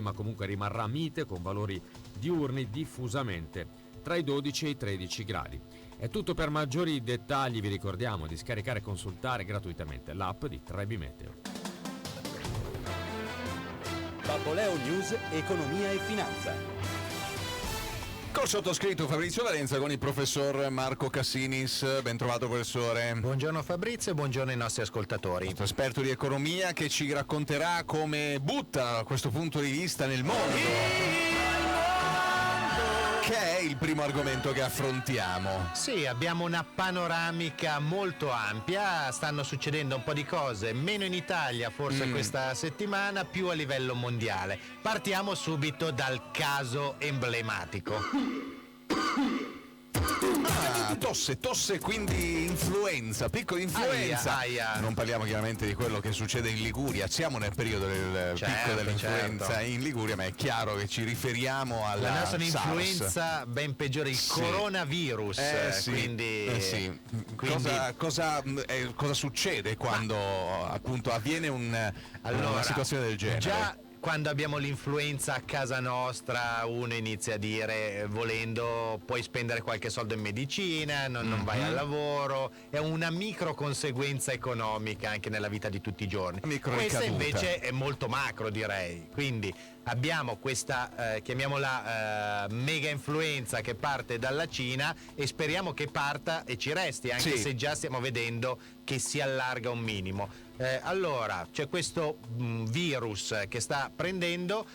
ma comunque rimarrà mite con valori diurni diffusamente tra i 12 e i 13 gradi. È tutto. Per maggiori dettagli vi ricordiamo di scaricare e consultare gratuitamente l'app di Trebi Meteo. Babboleo News, economia e finanza. Col sottoscritto Fabrizio Valenza con il professor Marco Cassinis. Ben trovato, professore. Buongiorno Fabrizio e buongiorno ai nostri ascoltatori. Nostro esperto di economia che ci racconterà come butta da questo punto di vista nel mondo, che è il primo argomento che affrontiamo. Sì, abbiamo una panoramica molto ampia, stanno succedendo un po' di cose, meno in Italia forse questa settimana, più a livello mondiale. Partiamo subito dal caso emblematico. Tosse, quindi influenza, piccola influenza. Aia. Non parliamo chiaramente di quello che succede in Liguria, siamo nel periodo del picco dell'influenza in Liguria, ma è chiaro che ci riferiamo alla La nostra SARS. influenza ben peggiore, il coronavirus. Quindi cosa succede quando appunto avviene una situazione del genere? Già quando abbiamo l'influenza a casa nostra uno inizia a dire, volendo puoi spendere qualche soldo in medicina, non vai al lavoro, è una micro conseguenza economica anche nella vita di tutti i giorni. Questa invece è molto macro, direi, quindi abbiamo questa, chiamiamola mega influenza che parte dalla Cina e speriamo che parta e ci resti, anche se già stiamo vedendo che si allarga un minimo. Allora, c'è questo virus che sta prendendo,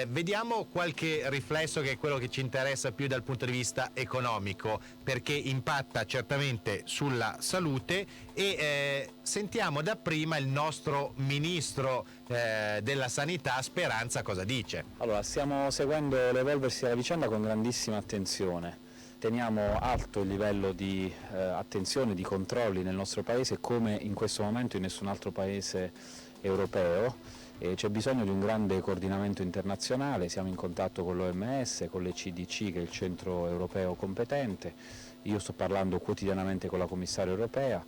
vediamo qualche riflesso che è quello che ci interessa più dal punto di vista economico, perché impatta certamente sulla salute e sentiamo dapprima il nostro ministro della sanità Speranza cosa dice. Allora, stiamo seguendo l'evolversi della vicenda con grandissima attenzione. Teniamo alto il livello di attenzione, di controlli nel nostro Paese come in questo momento in nessun altro Paese europeo. C'è bisogno di un grande coordinamento internazionale, siamo in contatto con l'OMS, con l'ECDC che è il centro europeo competente, io sto parlando quotidianamente con la commissaria europea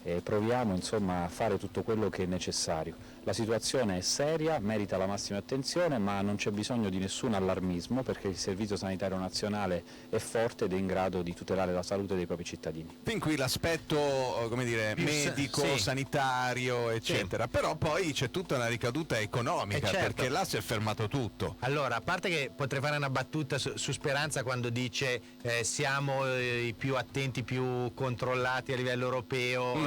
e proviamo insomma a fare tutto quello che è necessario. La situazione è seria, merita la massima attenzione, ma non c'è bisogno di nessun allarmismo perché il Servizio Sanitario Nazionale è forte ed è in grado di tutelare la salute dei propri cittadini. Fin qui l'aspetto, come dire, medico, sanitario, eccetera, però poi c'è tutta una ricaduta economica, perché là si è fermato tutto. Allora, a parte che potrei fare una battuta su Speranza quando dice siamo i più attenti, più controllati a livello europeo,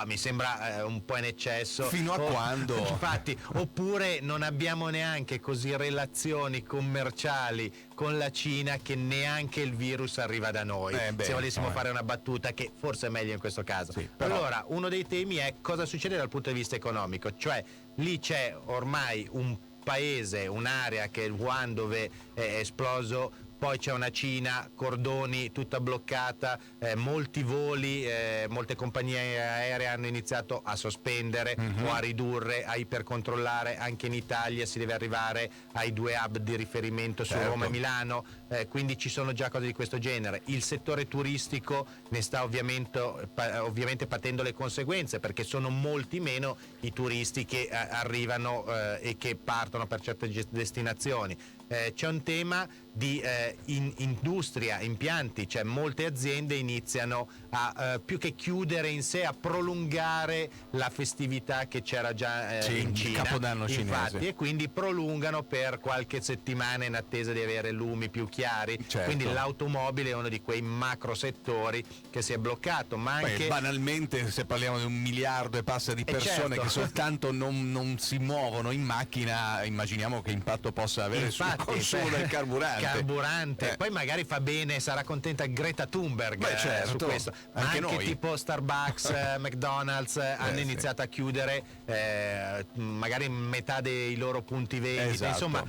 mi sembra un po' in eccesso. Fino a quando? Infatti, oppure non abbiamo neanche così relazioni commerciali con la Cina che neanche il virus arriva da noi. Se volessimo fare una battuta, che forse è meglio in questo caso. Allora, uno dei temi è cosa succede dal punto di vista economico, cioè lì c'è ormai un paese, un'area che è Wuhan dove è esploso, poi c'è una Cina, cordoni, tutta bloccata, molti voli, molte compagnie aeree hanno iniziato a sospendere o a ridurre, a ipercontrollare. Anche in Italia si deve arrivare ai 2 hub di riferimento su Roma e Milano, quindi ci sono già cose di questo genere. Il settore turistico ne sta ovviamente patendo le conseguenze, perché sono molti meno i turisti che arrivano e che partono per certe destinazioni. C'è un tema di industria, impianti, cioè molte aziende iniziano a più che chiudere in sé, a prolungare la festività che c'era già in Cina, il Capodanno cinese, e quindi prolungano per qualche settimana in attesa di avere lumi più chiari. Quindi l'automobile è uno di quei macro settori che si è bloccato, ma anche banalmente, se parliamo di 1 miliardo e passa di persone che soltanto non si muovono in macchina, immaginiamo che impatto possa avere sul consumo del carburante. Poi magari fa bene, sarà contenta Greta Thunberg su questo, ma anche tipo Starbucks, McDonald's hanno iniziato a chiudere magari metà dei loro punti vendita, insomma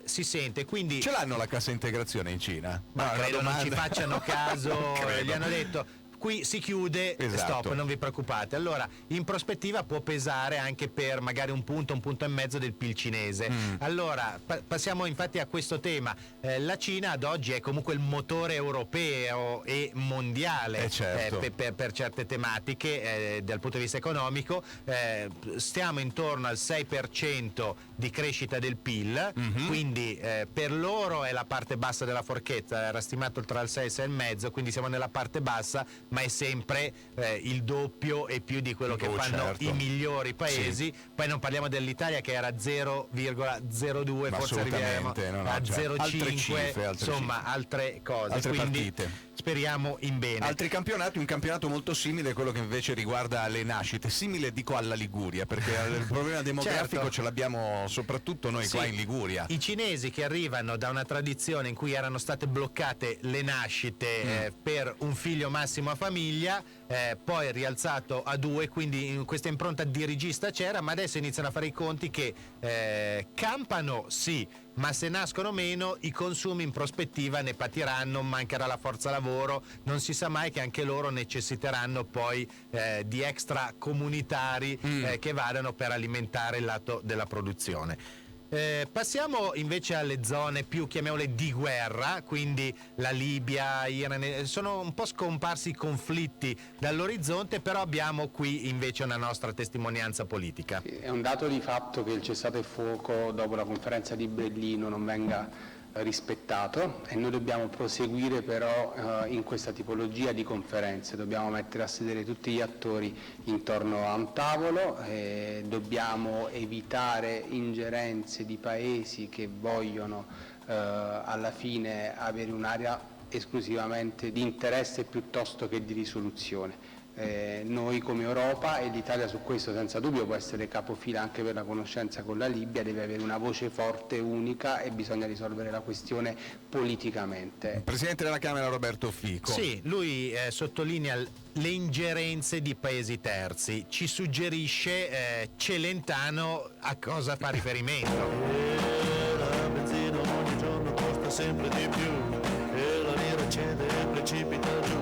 si sente. Quindi ce l'hanno la cassa integrazione in Cina? Ma credo non ci facciano caso. Gli hanno detto qui si chiude, stop, non vi preoccupate. Allora in prospettiva può pesare anche per magari un punto e mezzo del PIL cinese. Allora passiamo infatti a questo tema. La Cina ad oggi è comunque il motore europeo e mondiale per certe tematiche dal punto di vista economico. Stiamo intorno al 6% di crescita del PIL, quindi per loro è la parte bassa della forchetta, era stimato tra il 6 e il 6,5, quindi siamo nella parte bassa, ma è sempre il doppio e più di quello che fanno i migliori paesi. Poi non parliamo dell'Italia che era 0,02, forse arriviamo a 0,5, insomma altre cose, altre quindi partite. Speriamo in bene. Altri campionati, un campionato molto simile è quello che invece riguarda le nascite, simile dico alla Liguria, perché il problema demografico ce l'abbiamo soprattutto noi qua in Liguria. I cinesi che arrivano da una tradizione in cui erano state bloccate le nascite per un figlio massimo a famiglia, poi rialzato a 2, quindi questa impronta dirigista c'era, ma adesso iniziano a fare i conti che campano sì, ma se nascono meno i consumi in prospettiva ne patiranno, mancherà la forza lavoro, non si sa mai che anche loro necessiteranno poi di extra comunitari che vadano per alimentare il lato della produzione. Passiamo invece alle zone più, chiamiamole, di guerra, quindi la Libia, Iran, sono un po' scomparsi i conflitti dall'orizzonte, però abbiamo qui invece una nostra testimonianza politica. È un dato di fatto che il cessate il fuoco dopo la conferenza di Berlino non venga rispettato e noi dobbiamo proseguire però in questa tipologia di conferenze, dobbiamo mettere a sedere tutti gli attori intorno a un tavolo, dobbiamo evitare ingerenze di paesi che vogliono alla fine avere un'area esclusivamente di interesse piuttosto che di risoluzione. Noi come Europa, e l'Italia su questo senza dubbio può essere capofila anche per la conoscenza con la Libia, deve avere una voce forte, unica, e bisogna risolvere la questione politicamente. Presidente della Camera Roberto Fico. Sì, lui sottolinea le ingerenze di paesi terzi, ci suggerisce Celentano a cosa fa riferimento. La benzina ogni giorno costa sempre di più e la lira cede e precipita giù.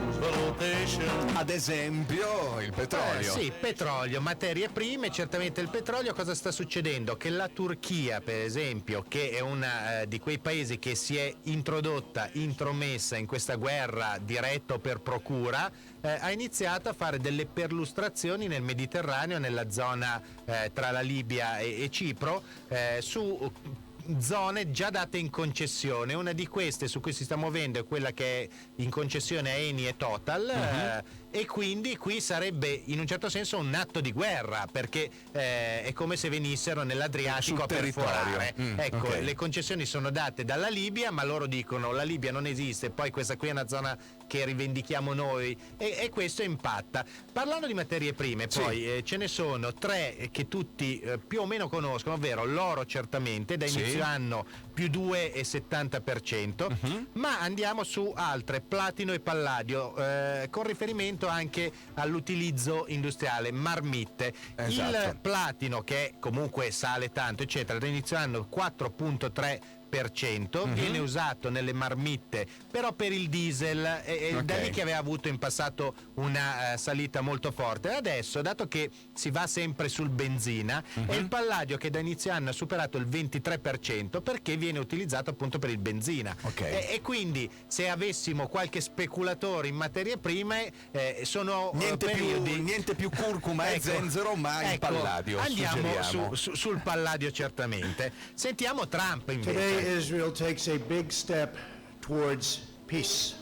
Ad esempio il petrolio. Sì, petrolio, materie prime, certamente il petrolio. Cosa sta succedendo? Che la Turchia, per esempio, che è una di quei paesi che si è intromessa in questa guerra diretta o per procura, ha iniziato a fare delle perlustrazioni nel Mediterraneo, nella zona tra la Libia e Cipro, su zone già date in concessione. Una di queste su cui si sta muovendo è quella che è in concessione a Eni e Total, e quindi qui sarebbe in un certo senso un atto di guerra, perché è come se venissero nell'Adriatico a perforare. Le concessioni sono date dalla Libia, ma loro dicono la Libia non esiste, poi questa qui è una zona che rivendichiamo noi, e questo impatta. Parlando di materie prime, poi ce ne sono 3 che tutti più o meno conoscono, ovvero l'oro, certamente da inizio anno più 2,70%, ma andiamo su altre, platino e palladio, con riferimento anche all'utilizzo industriale, marmitte. Il platino, che comunque sale tanto eccetera, da inizio anno 4,3%, viene usato nelle marmitte però per il diesel, da lì che aveva avuto in passato una salita molto forte. Adesso, dato che si va sempre sul benzina, è il palladio che da inizio anno ha superato il 23%, perché viene utilizzato appunto per il benzina, e quindi se avessimo qualche speculatore in materie prime, sono niente più curcuma e zenzero, ma il palladio. Andiamo sul palladio, certamente. Sentiamo Trump invece. Today Israel takes a big step towards peace.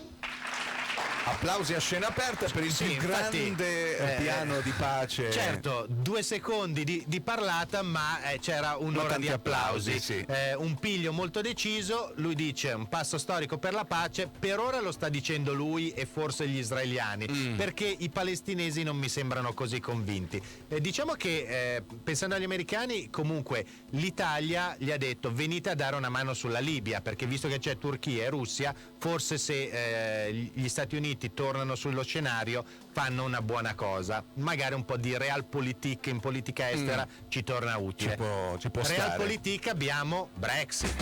Applausi a scena aperta per il più grande piano di pace. Certo, 2 secondi di parlata, ma c'era un'ora di applausi. Un piglio molto deciso. Lui dice un passo storico per la pace. Per ora lo sta dicendo lui e forse gli israeliani, perché i palestinesi non mi sembrano così convinti. Diciamo che pensando agli americani, comunque l'Italia gli ha detto venite a dare una mano sulla Libia, perché visto che c'è Turchia e Russia, forse se gli Stati Uniti tornano sullo scenario fanno una buona cosa. Magari un po' di realpolitik in politica estera ci torna utile. Ci può realpolitik, abbiamo Brexit.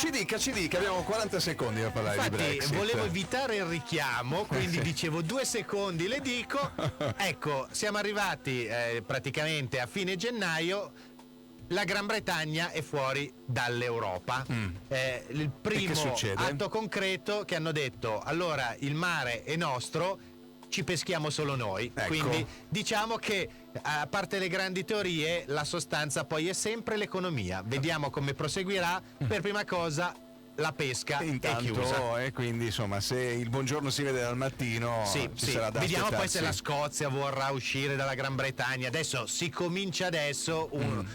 Ci dica, abbiamo 40 secondi per parlare Infatti, di Brexit. volevo evitare il richiamo, quindi dicevo 2 secondi, le dico. Ecco, siamo arrivati praticamente a fine gennaio. La Gran Bretagna è fuori dall'Europa. Il primo atto concreto che hanno detto: allora il mare è nostro, ci peschiamo solo noi. Ecco. Quindi diciamo che, a parte le grandi teorie, la sostanza poi è sempre l'economia. Vediamo come proseguirà. Per prima cosa la pesca intanto è chiusa. Quindi insomma, se il buongiorno si vede dal mattino, ci sarà da vediamo poi aspettarsi. se la Scozia vorrà uscire dalla Gran Bretagna. Adesso si comincia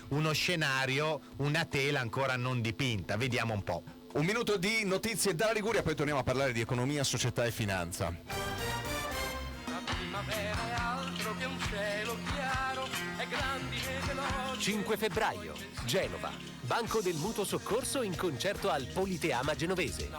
uno scenario, una tela ancora non dipinta. Vediamo un po'. Un minuto di notizie dalla Liguria, poi torniamo a parlare di economia, società e finanza. La primavera è altro che un cielo chiaro, è grandi e veloci. 5 febbraio, Genova. Banco del Mutuo Soccorso in concerto al Politeama Genovese.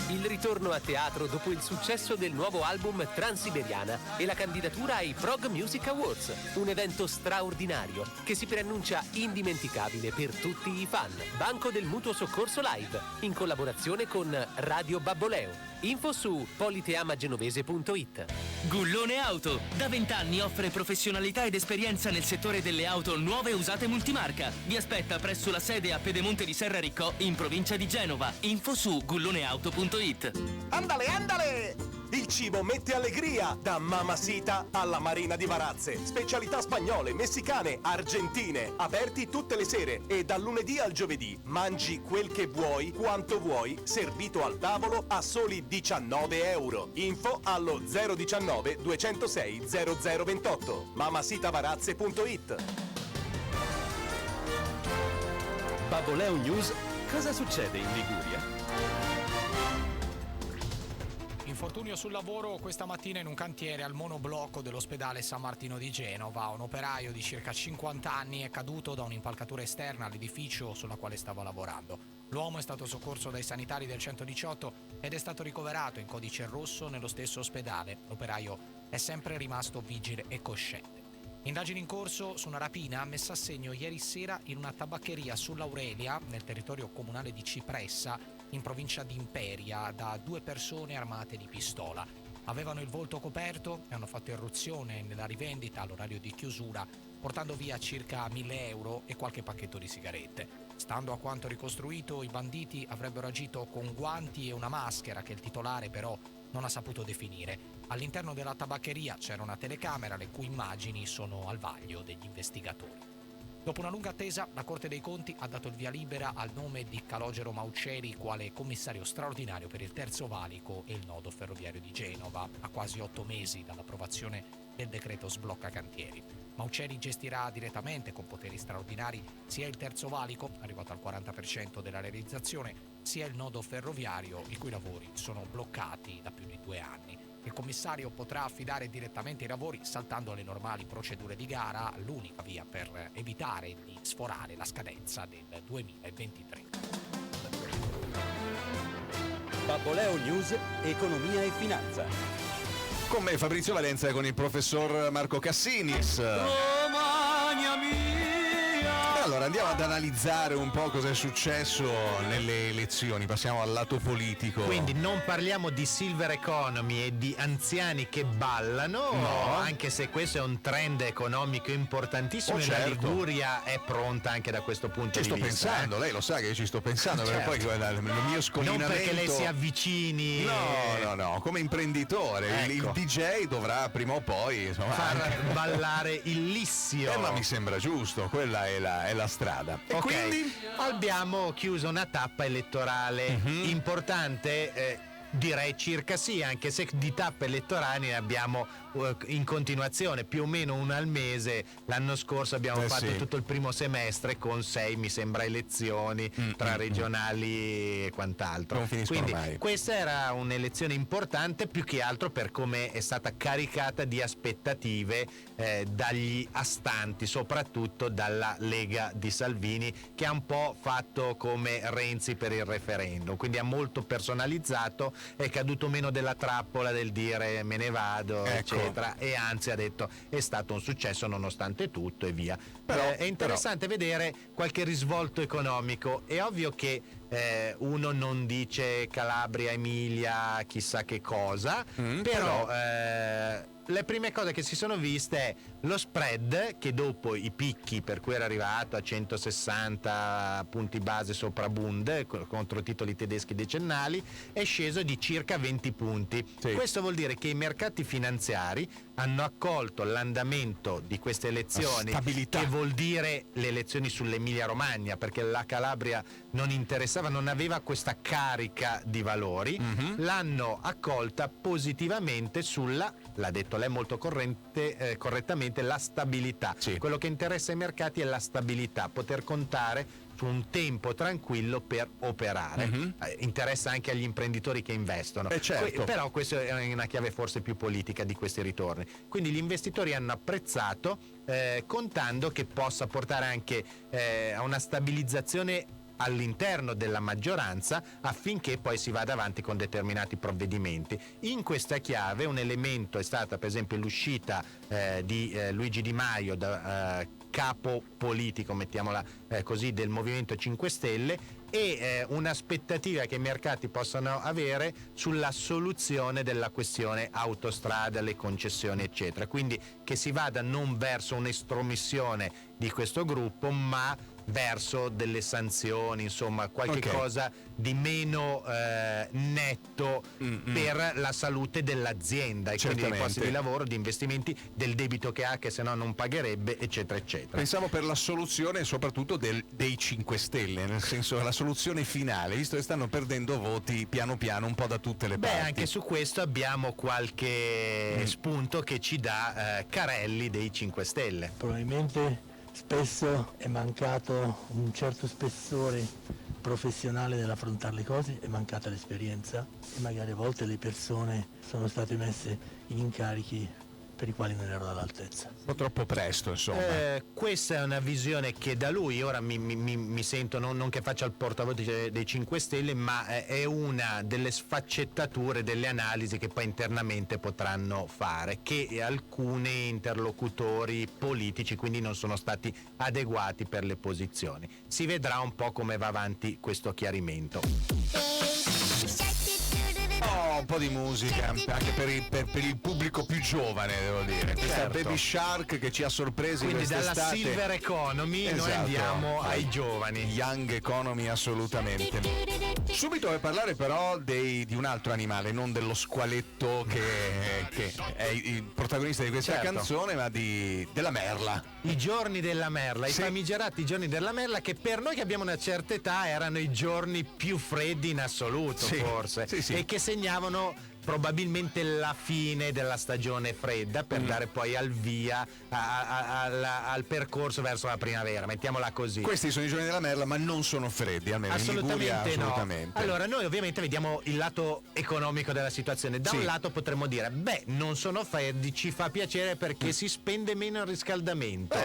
Il ritorno a teatro dopo il successo del nuovo album Transiberiana e la candidatura ai Prog Music Awards, un evento straordinario che si preannuncia indimenticabile per tutti i fan. Banco del Mutuo Soccorso Live, in collaborazione con Radio Babboleo. Info su politeamagenovese.it. Gullone Auto, da 20 anni offre professionalità ed esperienza nel settore delle auto nuove e usate multimarca. Vi aspetta presso la sede a Pedemonte di Serra Riccò, in provincia di Genova. Info su gulloneauto.it. Andale! Il cibo mette allegria, da Mamasita alla Marina di Varazze. Specialità spagnole, messicane, argentine, aperti tutte le sere e dal lunedì al giovedì. Mangi quel che vuoi, quanto vuoi, servito al tavolo a soli €19. Info allo 019 206 0028. mamasitavarazze.it. Babboleo News, cosa succede in Liguria? Infortunio sul lavoro questa mattina in un cantiere al monoblocco dell'ospedale San Martino di Genova. Un operaio di circa 50 anni è caduto da un'impalcatura esterna all'edificio sulla quale stava lavorando. L'uomo è stato soccorso dai sanitari del 118 ed è stato ricoverato in codice rosso nello stesso ospedale. L'operaio è sempre rimasto vigile e cosciente. Indagini in corso su una rapina messa a segno ieri sera in una tabaccheria sull'Aurelia, nel territorio comunale di Cipressa, in provincia di Imperia, da 2 persone armate di pistola. Avevano il volto coperto e hanno fatto irruzione nella rivendita all'orario di chiusura, portando via circa €1.000 e qualche pacchetto di sigarette. Stando a quanto ricostruito, i banditi avrebbero agito con guanti e una maschera che il titolare però non ha saputo definire. All'interno della tabaccheria c'era una telecamera le cui immagini sono al vaglio degli investigatori. Dopo una lunga attesa, la Corte dei Conti ha dato il via libera al nome di Calogero Mauceri quale commissario straordinario per il Terzo Valico e il nodo ferroviario di Genova, a quasi 8 mesi dall'approvazione del decreto sblocca cantieri. Mauceri gestirà direttamente con poteri straordinari sia il Terzo Valico, arrivato al 40% della realizzazione, sia il nodo ferroviario, i cui lavori sono bloccati da più di 2 anni. Il commissario potrà affidare direttamente i lavori saltando le normali procedure di gara, l'unica via per evitare di sforare la scadenza del 2023. Babboleo News, economia e finanza. Con me Fabrizio Valenza e con il professor Marco Cassinis. Allora andiamo ad analizzare un po' cosa è successo nelle elezioni, passiamo al lato politico. Quindi non parliamo di silver economy e di anziani che ballano, no, anche se questo è un trend economico importantissimo, e la Liguria è pronta anche da questo punto di vista. Ci sto pensando, lei lo sa che io ci sto pensando, perché poi il mio scollinamento... Non perché lei si avvicini... No, come imprenditore, ecco. Il DJ dovrà prima o poi far ballare il lissio. Ma mi sembra giusto, quella è la strada. E quindi abbiamo chiuso una tappa elettorale importante, direi circa sì, anche se di tappe elettorali ne abbiamo in continuazione, più o meno una al mese. L'anno scorso abbiamo fatto tutto il primo semestre con 6, mi sembra, elezioni tra regionali e quant'altro. Quindi questa era un'elezione importante, più che altro per come è stata caricata di aspettative dagli astanti, soprattutto dalla Lega di Salvini, che ha un po' fatto come Renzi per il referendum, quindi ha molto personalizzato è caduto meno della trappola del dire me ne vado, eccetera, e anzi ha detto è stato un successo nonostante tutto e via. Però, è interessante vedere qualche risvolto economico. È ovvio che uno non dice Calabria, Emilia, chissà che cosa, però le prime cose che si sono viste è lo spread, che dopo i picchi per cui era arrivato a 160 punti base sopra Bund contro titoli tedeschi decennali, è sceso di circa 20 punti. Questo vuol dire che i mercati finanziari hanno accolto l'andamento di queste elezioni, che vuol dire le elezioni sull'Emilia Romagna, perché la Calabria non interessava, non aveva questa carica di valori, l'hanno accolta positivamente sulla, l'ha detto lei molto correttamente, la stabilità. Quello che interessa ai mercati è la stabilità, poter contare su un tempo tranquillo per operare. Interessa anche agli imprenditori che investono, però questa è una chiave forse più politica di questi ritorni. Quindi gli investitori hanno apprezzato, contando che possa portare anche a una stabilizzazione all'interno della maggioranza, affinché poi si vada avanti con determinati provvedimenti. In questa chiave un elemento è stata per esempio l'uscita di Luigi Di Maio da capo politico, mettiamola così, del Movimento 5 Stelle, e un'aspettativa che i mercati possano avere sulla soluzione della questione autostrada, le concessioni eccetera, quindi che si vada non verso un'estromissione di questo gruppo, ma verso delle sanzioni, insomma qualche cosa di meno netto per la salute dell'azienda e quindi dei posti di lavoro, di investimenti, del debito che ha, che se no non pagherebbe, eccetera eccetera. Pensavo per la soluzione soprattutto dei 5 Stelle, nel senso la soluzione finale, visto che stanno perdendo voti piano piano un po' da tutte le parti. Anche su questo abbiamo qualche spunto che ci dà Carelli dei 5 Stelle. Probabilmente spesso è mancato un certo spessore professionale nell'affrontare le cose, è mancata l'esperienza e magari a volte le persone sono state messe in incarichi per i quali non erano all'altezza. Un po' troppo presto, insomma. Questa è una visione che da lui, ora mi sento non che faccia il portavoce dei 5 Stelle, ma è una delle sfaccettature delle analisi che poi internamente potranno fare, che alcuni interlocutori politici quindi non sono stati adeguati per le posizioni. Si vedrà un po' come va avanti questo chiarimento. Un po' di musica anche per il pubblico più giovane, devo dire. Questa Baby Shark che ci ha sorpresi quindi quest'estate. Dalla Silver Economy noi andiamo ai giovani. Young Economy, assolutamente. Subito per parlare però di un altro animale, non dello squaletto che è il protagonista di questa canzone, ma della merla. I giorni della merla, i famigerati giorni della merla, che per noi che abbiamo una certa età erano i giorni più freddi in assoluto, forse, e che segnavano probabilmente la fine della stagione fredda per dare poi al via al percorso verso la primavera, mettiamola così. Questi sono i giorni della merla, ma non sono freddi, almeno assolutamente in Liguria, no. assolutamente. Allora noi ovviamente vediamo il lato economico della situazione. Da un lato potremmo dire non sono freddi, ci fa piacere perché si spende meno il riscaldamento,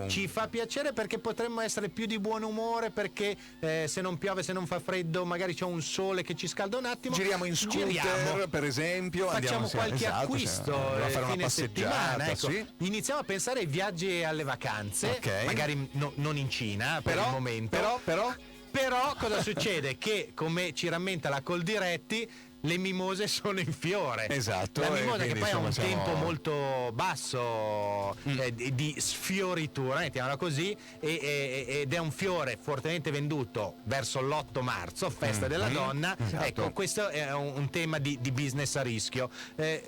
ci fa piacere perché potremmo essere più di buon umore perché se non piove, se non fa freddo, magari c'è un sole che ci scalda un attimo, giriamo in scooter per esempio, facciamo qualche acquisto a fare una fine settimana, iniziamo a pensare ai viaggi e alle vacanze, magari non in Cina per il momento, però cosa succede? Che come ci rammenta la Coldiretti, le mimose sono in fiore. Esatto. La mimosa che poi ha un tempo molto basso di sfioritura, mettiamola così, ed è un fiore fortemente venduto verso l'8 marzo, festa della donna. Esatto. Ecco, questo è un tema di business a rischio.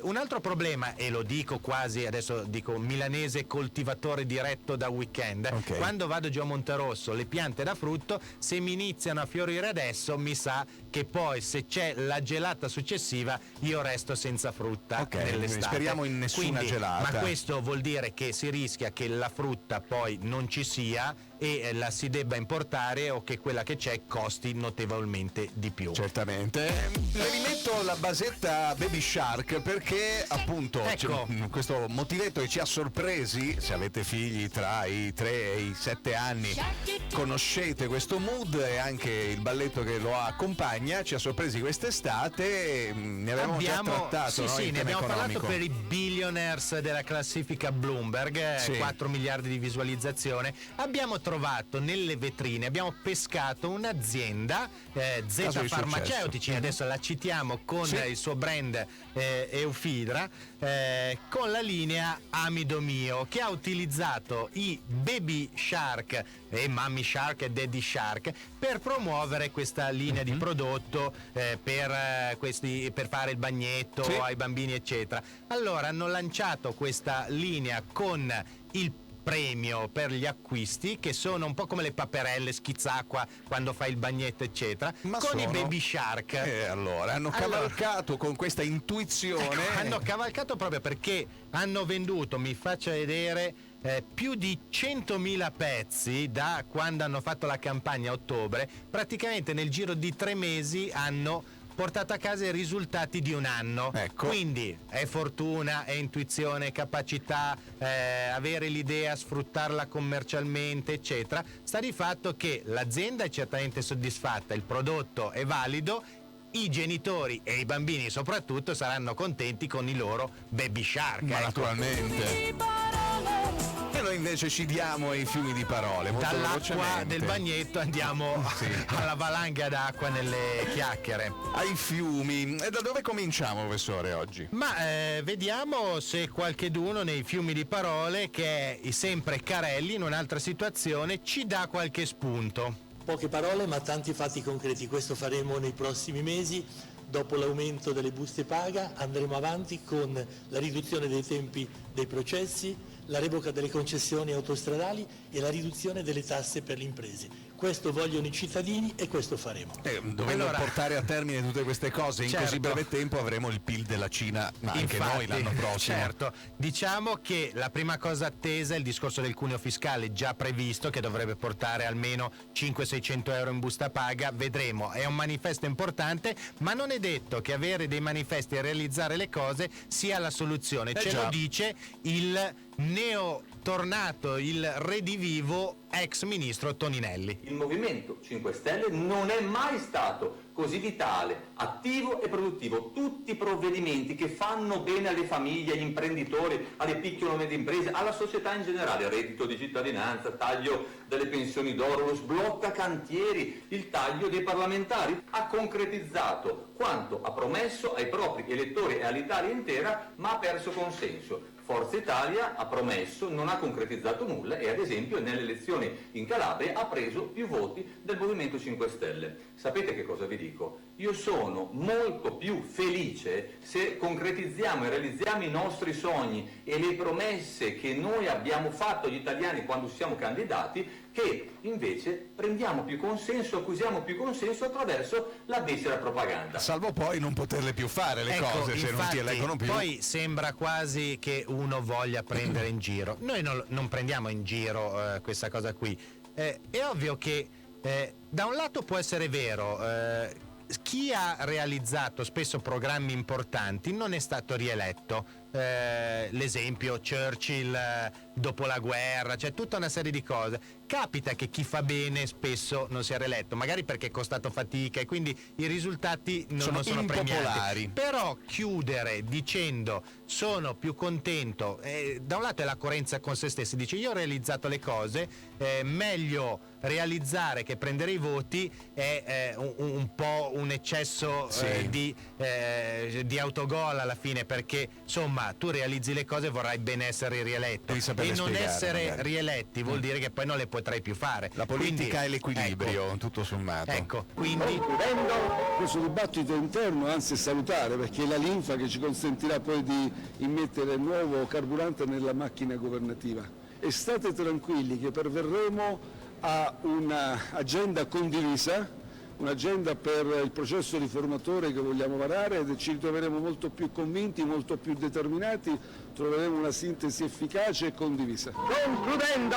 Un altro problema, e lo dico quasi, adesso dico milanese coltivatore diretto da weekend, quando vado giù a Monterosso, le piante da frutto, se mi iniziano a fiorire adesso, mi sa che poi se c'è la gelata successiva io resto senza frutta nell'estate. Speriamo in nessuna gelata. Ma questo vuol dire che si rischia che la frutta poi non ci sia e la si debba importare, o che quella che c'è costi notevolmente di più. Certamente. L'elemento dato la basetta Baby Shark perché appunto Ecco. questo motivetto che ci ha sorpresi, se avete figli tra i 3 e i 7 anni conoscete questo mood e anche il balletto che lo accompagna, ci ha sorpresi quest'estate, ne avevamo già trattato, no, in ne tema abbiamo economico. parlato per i billionaires della classifica Bloomberg, Sì. 4 miliardi di visualizzazione. Abbiamo trovato nelle vetrine, abbiamo pescato un'azienda Z Caso di Farmaceutici, successo. adesso la citiamo con Sì. il suo brand Eufidra, con la linea Amido Mio, che ha utilizzato i Baby Shark e Mommy Shark e Daddy Shark per promuovere questa linea di prodotto per fare il bagnetto ai bambini eccetera. Allora hanno lanciato questa linea con il premio per gli acquisti, che sono un po' come le paperelle schizacqua quando fai il bagnetto eccetera, con i Baby Shark. Allora hanno cavalcato con questa intuizione. Hanno cavalcato proprio perché hanno venduto, mi faccia vedere, più di 100.000 pezzi da quando hanno fatto la campagna a ottobre. Praticamente nel giro di 3 mesi hanno portato a casa i risultati di un anno. Quindi è fortuna, è intuizione, è capacità, avere l'idea, sfruttarla commercialmente eccetera. Sta di fatto che l'azienda è certamente soddisfatta, il prodotto è valido, i genitori e i bambini soprattutto saranno contenti con i loro Baby Shark. Ma naturalmente. E noi invece ci diamo ai fiumi di parole. Molto Dall'acqua velocemente. del bagnetto andiamo alla valanga d'acqua nelle chiacchiere. Ai fiumi. E da dove cominciamo, professore, oggi? Ma vediamo se qualcheduno nei fiumi di parole, che è sempre Carelli in un'altra situazione, ci dà qualche spunto. Poche parole ma tanti fatti concreti, questo faremo nei prossimi mesi. Dopo l'aumento delle buste paga andremo avanti con la riduzione dei tempi dei processi, la revoca delle concessioni autostradali e la riduzione delle tasse per le imprese. Questo vogliono i cittadini e questo faremo. Dovendo portare a termine tutte queste cose in così breve tempo avremo il PIL della Cina, ma anche noi l'anno prossimo. Certo, diciamo che la prima cosa attesa è il discorso del cuneo fiscale già previsto, che dovrebbe portare almeno 500-600 euro in busta paga. Vedremo, è un manifesto importante, ma non è detto che avere dei manifesti e realizzare le cose sia la soluzione. Ce lo dice il neotornato, il redivivo ex ministro Toninelli. Il Movimento 5 Stelle non è mai stato così vitale, attivo e produttivo. Tutti i provvedimenti che fanno bene alle famiglie, agli imprenditori, alle piccole e medie imprese, alla società in generale, reddito di cittadinanza, taglio delle pensioni d'oro, lo sblocca cantieri, il taglio dei parlamentari, ha concretizzato quanto ha promesso ai propri elettori e all'Italia intera, ma ha perso consenso. Forza Italia ha promesso, non ha concretizzato nulla e ad esempio nelle elezioni in Calabria ha preso più voti del Movimento 5 Stelle. Sapete che cosa vi dico? Io sono molto più felice se concretizziamo e realizziamo i nostri sogni e le promesse che noi abbiamo fatto agli italiani quando siamo candidati, che invece prendiamo più consenso, acquisiamo più consenso attraverso la becera propaganda. Salvo poi non poterle più fare le cose, se non ti eleggono più. Poi sembra quasi che uno voglia prendere in giro. Noi non prendiamo in giro questa cosa qui. È ovvio che da un lato può essere vero, chi ha realizzato spesso programmi importanti non è stato rieletto. L'esempio Churchill dopo la guerra, c'è tutta una serie di cose. Capita che chi fa bene spesso non sia rieletto, magari perché è costato fatica e quindi i risultati non sono premiati. Però chiudere dicendo sono più contento, da un lato è la coerenza con se stessi, dice io ho realizzato le cose, meglio realizzare che prendere i voti, è un po' un eccesso di autogol alla fine, perché insomma tu realizzi le cose e vorrai bene essere rieletto e non essere rieletti vuol dire che poi non le potrai più fare. La politica è l'equilibrio, tutto sommato. Ecco, quindi questo dibattito interno anzi è salutare, perché è la linfa che ci consentirà poi di immettere nuovo carburante nella macchina governativa. E state tranquilli che perverremo a un'agenda condivisa, un'agenda per il processo riformatore che vogliamo varare, ed ci ritroveremo molto più convinti, molto più determinati, troveremo una sintesi efficace e condivisa. Concludendo,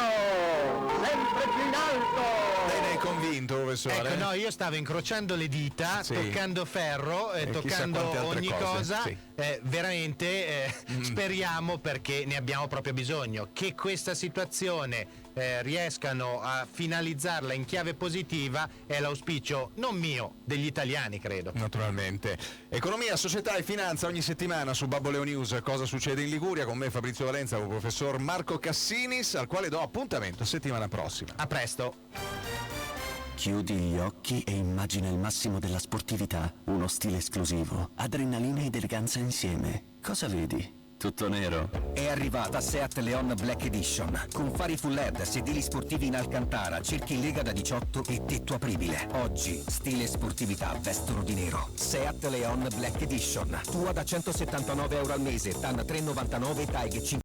sempre più in alto. Lei è convinto, professore? Ecco, no, io stavo incrociando le dita, Sì. toccando ferro, E chissà toccando quante altre ogni cose, cosa. sì. Veramente speriamo, perché ne abbiamo proprio bisogno, che questa situazione riescano a finalizzarla in chiave positiva. È l'auspicio non mio, degli italiani, credo. Naturalmente. Economia, società e finanza ogni settimana su Babboleo News. Cosa succede in Liguria? Con me Fabrizio Valenza, con il professor Marco Cassinis, al quale do appuntamento settimana prossima. A presto. Chiudi gli occhi e immagina il massimo della sportività, uno stile esclusivo, adrenalina ed eleganza insieme. Cosa vedi? Tutto nero. È arrivata Seat Leon Black Edition, con fari full LED, sedili sportivi in Alcantara, cerchi in lega da 18 e tetto apribile. Oggi, stile e sportività vestono di nero. Seat Leon Black Edition, tua da €179 al mese, TAN 3,99, TAG 5.